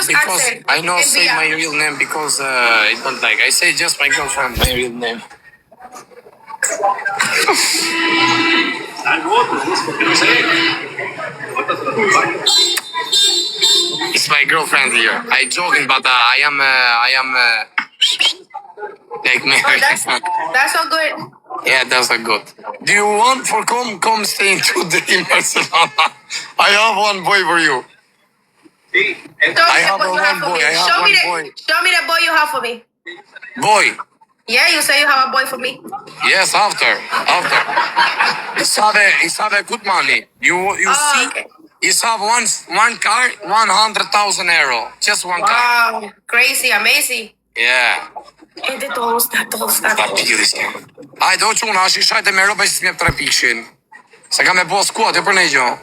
because I know say my real name because I don't like. I say just my girlfriend, my real name. It's my girlfriend here. I joking, but I am like married. That's so good. Yeah, that's a good. Do you want for come staying today in Barcelona? I have one boy for you. I have one boy. I have one boy. Show me that boy you have for me. Boy. Yeah, you say you have a boy for me. Yes, after. It's have a good money. You see, Okay. it's have one car, 100,000 euro. Just one car. Wow, crazy, amazing. Yeah. Gente, todo está. Ta pidhës. Hajde, o quna, është i shajte me roba që s'mjep 3 pishin. Se ka me bo skuat, e për ne gjo.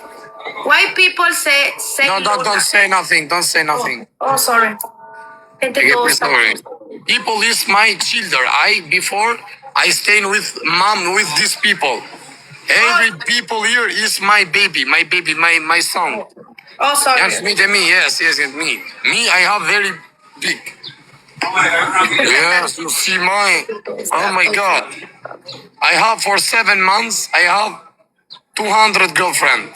Why people say No, don't say nothing, don't say nothing. Oh, sorry. Gente, todo está. Sorry. People is my children. Before I staying with mom with these people. Every people here is my baby, my son. Oh, sorry. Yes, me, yes, me. Me, I have very big. Yes, you see my, oh my God. I have for 7 months, I have 200 girlfriend.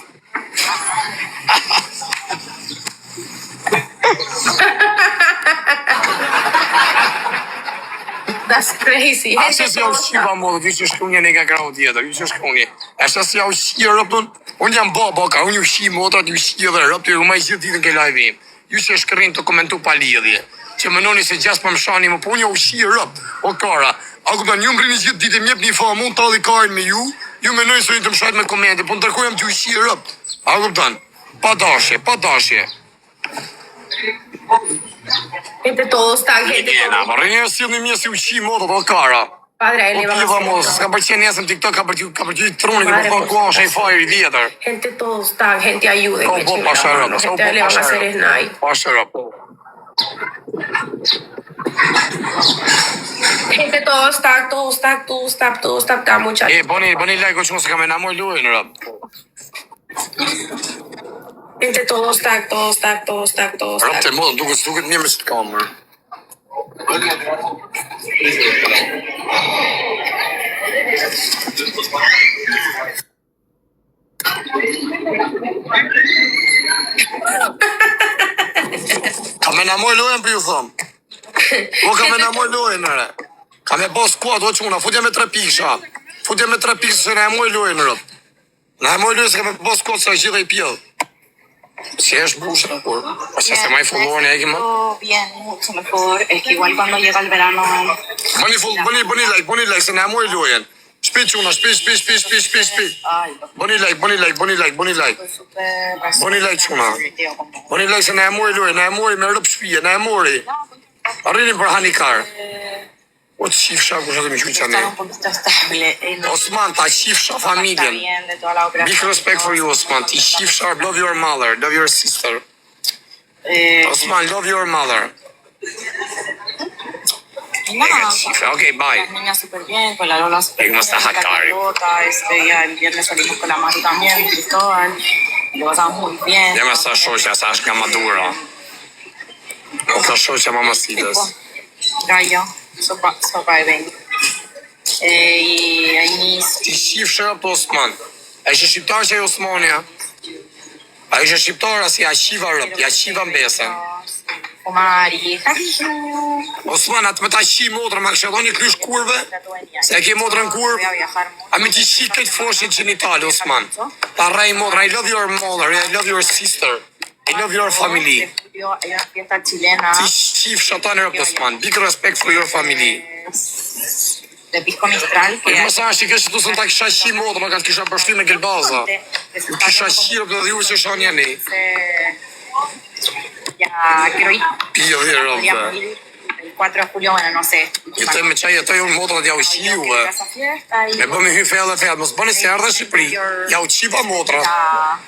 That's crazy. Ashtë si jau shqipa modë, ju që shkunje një nga grau tjetër, ju që shkunje. Ashtë si jau shqie rëpën, unë jam baka, unë ju shqie motrat, ju shqie dhe rëpë, ju maj gjithë ditën ke live im. Ju që shkërin të komentu pa lidhje. Që më noni se gjas për më shani më, po unë ju shqie rëpë, o kara. A kuptan, ju më rini gjithë ditë, mjep një fa, mund të alli karin me ju me noni së një të më shajt me komente, po në tërkojam që ju shqie rëpë. A kuptan, pa dashje. Gente, todo está. Gente, todo. Rënjë si një mjesë u shqie motrat, o kara. Padre, O piva mos, s'ka përqen nesëm TikTok, ka përqen truni, ka përqen kuan shë i fajri vjetër. Gente, todo está. Gente, ayude. Po, pasharë, Gente, le van a hacer snai. Pasharë. Gente, todo está, muchachos. Boni like o që se kam e namoj luaj në rap. Gente, todo está. Rap të modë, duket një me që të kamerë. Ka me namoj luajnë për ju thëmë. Po ka me namoj luajnë nëre. Ka me bo skuat o quna, futja me 3 pisha. Futja me 3 pisha se në emoj luajnë nërë. Në emoj luajnë se ka me bo skuat se gjitha i pjellë. Si es bulla, o sea, se me fútbol ni hay que más. Bien, mucho mejor. Es que igual cuando llega el verano. Boni like, se na moj lujen. Shpi çuna, shpi. Boni like. Boni like çuna. Boni like se na moj lujen, na moj me rëp shtëpia, na mori. Arrini për hanikar. O të shifsha ku shëtë me qënë Osman, ta shifsha familjen. Big respect for you, Osman. Ti shifsha, love your mother, love your sister. Osman, love your mother. Ok, bye. Las niñas súper bien, con la Lola súper bien. ¿Cómo estás acá? Ya el viernes salimos con la Mari también, Cristóbal. Lo pasamos muy bien. Ya me está shoqja, sa është nga madura. O ka shoqja mamacitës. Gallo, sopa de veng. Y anís. Ti shifsha për Osman. A ishe shqiptar që e Osmania? A ishe shqiptar asi ja shiva rëp, ja shiva mbesen. Mari. Osman, atë me ta shi motrë, ma kështë një krysh kurve? Se e ke motrën kurve? A me ti shi këtë foshin genitali, Osman. Ta rej motrë, I love your mother, I love your sister, I love your family. Hay una fiesta chilena. Ti shif shatan rëp, Osman. Big respect for your family. De Pisco Mistral. Më sa është i kështë tu së në ta kisha shi motrë, ma ka të kisha përshty me Gelbaza. Ju kisha shi rëp dhe ju që shanë jeni. Ya quiero ir. Pio dhe rëp. El 4 de julio, bueno, no sé. Jetoj me qaj, jetoj unë motrat ja u shi juve. Me bëmi hy fejë, mos bëni se ardhe Shqipëri. Ja u qipa motrat.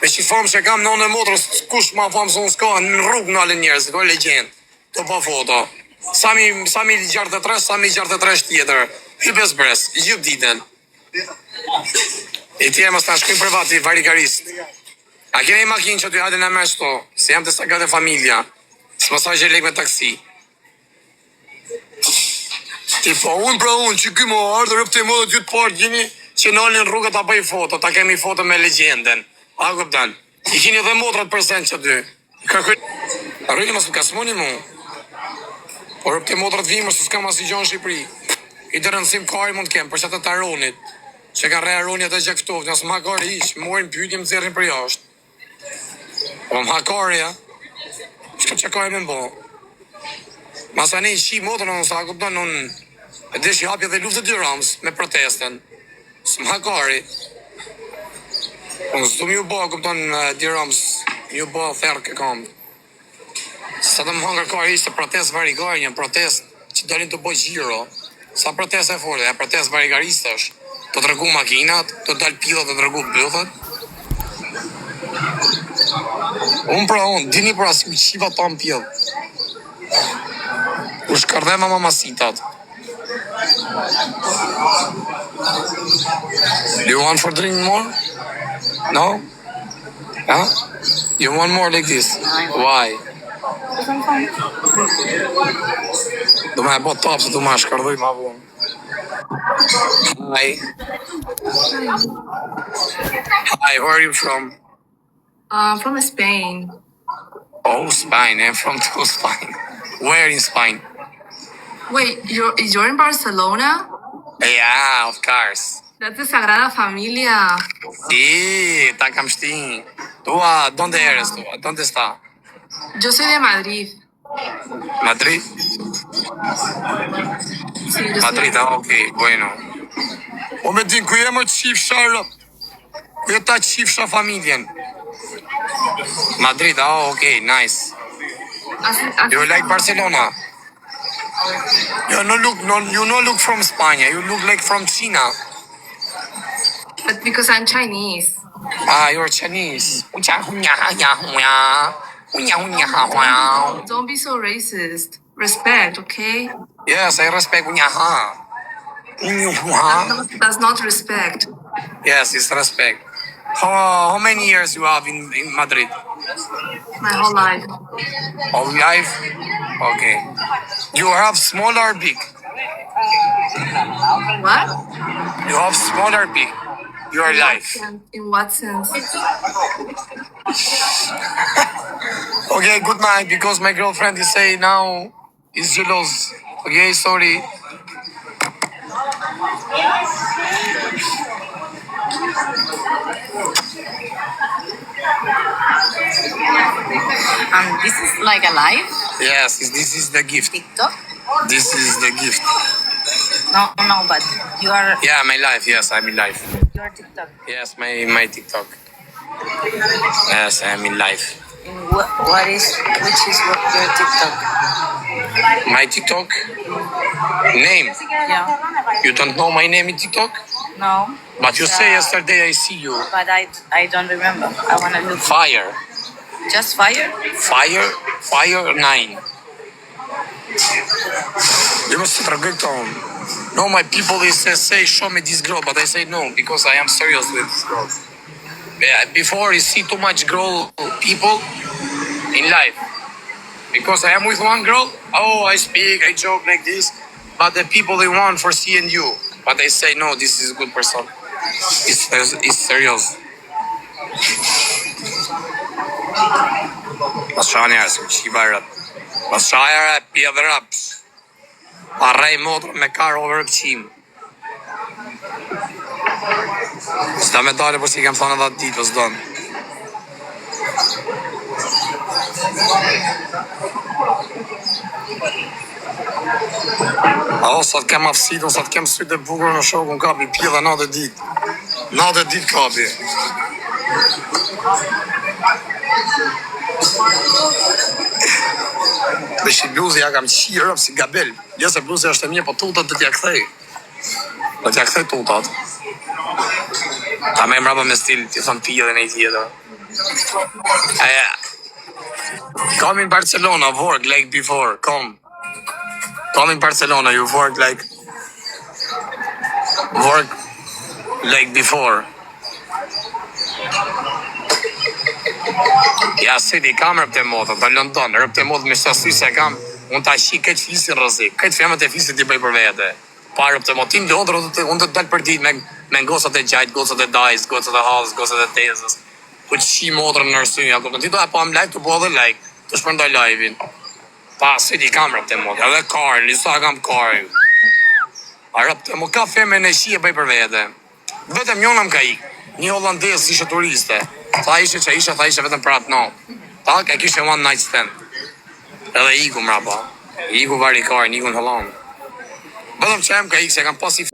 Me që famë që kam në motrës, kush ma famë se unë s'ka në rrugë në alë njerës, do legjend. Të pa foto. Sami 63, Sami 63 tjetër. Hypes bres, gjithë ditën. E tje mos të shkujnë privati, varikarist. A kene i makinë që të hajde në me shto, se jam të sagat e familja. S'ma sa që lek me taksi. Ti po unë që ky më ardhë rëpë të më dhe 2 të parë gjeni që nalin rrugët ta bëj foto, ta kemi foto me legjenden. A këptan? I kini dhe motrat përsen që dy. Arrejnë mas më kasmoni mu. Por rëpë të motrat vimër së s'kam as i gjonë Shqipëri. I të rëndësim kari mund kem, për që të aronit. Që ka re aronit e gjaktovt, nësë më hakari ishë, morin pyjtje më zerrin për jashtë. Po më hakari, ja. Shka që ka e me mbo. Masani shi motrën unë sa kupton unë e desh i hapje dhe luftë Dirams me protesten. Së më hakari. Unë s'du m'ju bo, kupton Dirams, m'ju bo therë ke kam. Sa të më hangër kari ishte protest varigari, një protest që dalin të boj gjiro. Sa protest e folë, e protest varigaristësh. Të të rëgu makinat, të dal pila të rëgu bëthët. Unë, dini pra si u qiva ta më pjellë. U shkardhema mamasitat. Do you want for drink more? No? Huh? You want more like this? Why? Do me e bo top se do me shkardhuj ma vonë. Hi. Hi, where are you from? From Spain. Oh, Spain. I'm from Spain. Where in Spain? Wait, you're in Barcelona? Yeah, of course. That's the Sagrada Familia. Sí, está camstin. ¿Tú dónde eres tú? ¿Dónde está? Yo soy de Madrid. ¿Madrid? Sí, yo soy Madrid, ok, bueno. O me din ku jemë qifsha rëp. Ku jeta qifsha familjen. Madrid, ok, nice. You like Barcelona? You no look from Spain. You look like from China. But because I'm Chinese. Ah, you're Chinese. Don't be so racist. Respect, okay? Yes, I respect. That's not respect. Yes, it's respect. How many years you have in Madrid? My whole life. All life? Okay. You have small or big? What? You have small or big? Your life. In what sense? Okay, good night, because my girlfriend is saying now is jealous. Okay, sorry. This is like a live Yes, this is the gift. TikTok? This is the gift. No, but you are Yeah, my life. Yes, I'm in life. your TikTok. Yes, my TikTok. Yes, I'm in life. Which is your TikTok? My TikTok name. Yeah. You don't know my name in TikTok? No. But you say yesterday I see you. But I don't remember. I wanna look. Fire. Just fire? Fire 9. You must regret on. No, my people they say show me this girl, but I say no because I am serious with this girl. Yeah, before you see too much girl people in life. Because I am with one girl, oh I speak, I joke like this, but the people they want for seeing you. But they say no, this is a good person. It's serious. Lasciare si va. Lasciare piedra. Arrej motor me kar over këqim. S'ta me dale për si kam thonë edhe ditë, s'don. O, sa të kem aftësitë, sa të kem sytë e bukur në shokë, unë kapi pjeda 90 ditë. 90 ditë kapi. Dhe shi bluzi ja kam qirë si gabel. Jo se bluzi është e mje, po tutat dhe t'ja kthej. Dhe t'ja kthej tutat. Ta me mrapa me stil, t'i thon pije dhe nej tjetër. Come in Barcelona, work like before, come. Come in Barcelona, you work like before. Ja, si di kam rëpte modë, të London, rëpte modë me shasi se kam, unë ta shi këtë fisin rëzik, këtë femët e fisit t'i bëj për vete. Pa rëpte modë, tim lodrë, unë të dalë për dit me ngosat e gjajt, gosat e dajs, gosat e halës, gosat e tezës. Po që shi modrë në nërsynë, ako të ti do e pa më live të po edhe like, të shpërndoj live-in. Pa, si di kam rëpte modë, edhe karë, lisa kam karë. A rëpte modë, ka feme në shi e bëj për vete. Vetëm njonam ka ikë, një hollandez ishe turiste. Tha ishe vetëm për atë no. Tak, e kishe one night stand. Edhe iku mrapa. Iku vari karën, iku në Holland. Vetëm që em ka ikë se kam pasi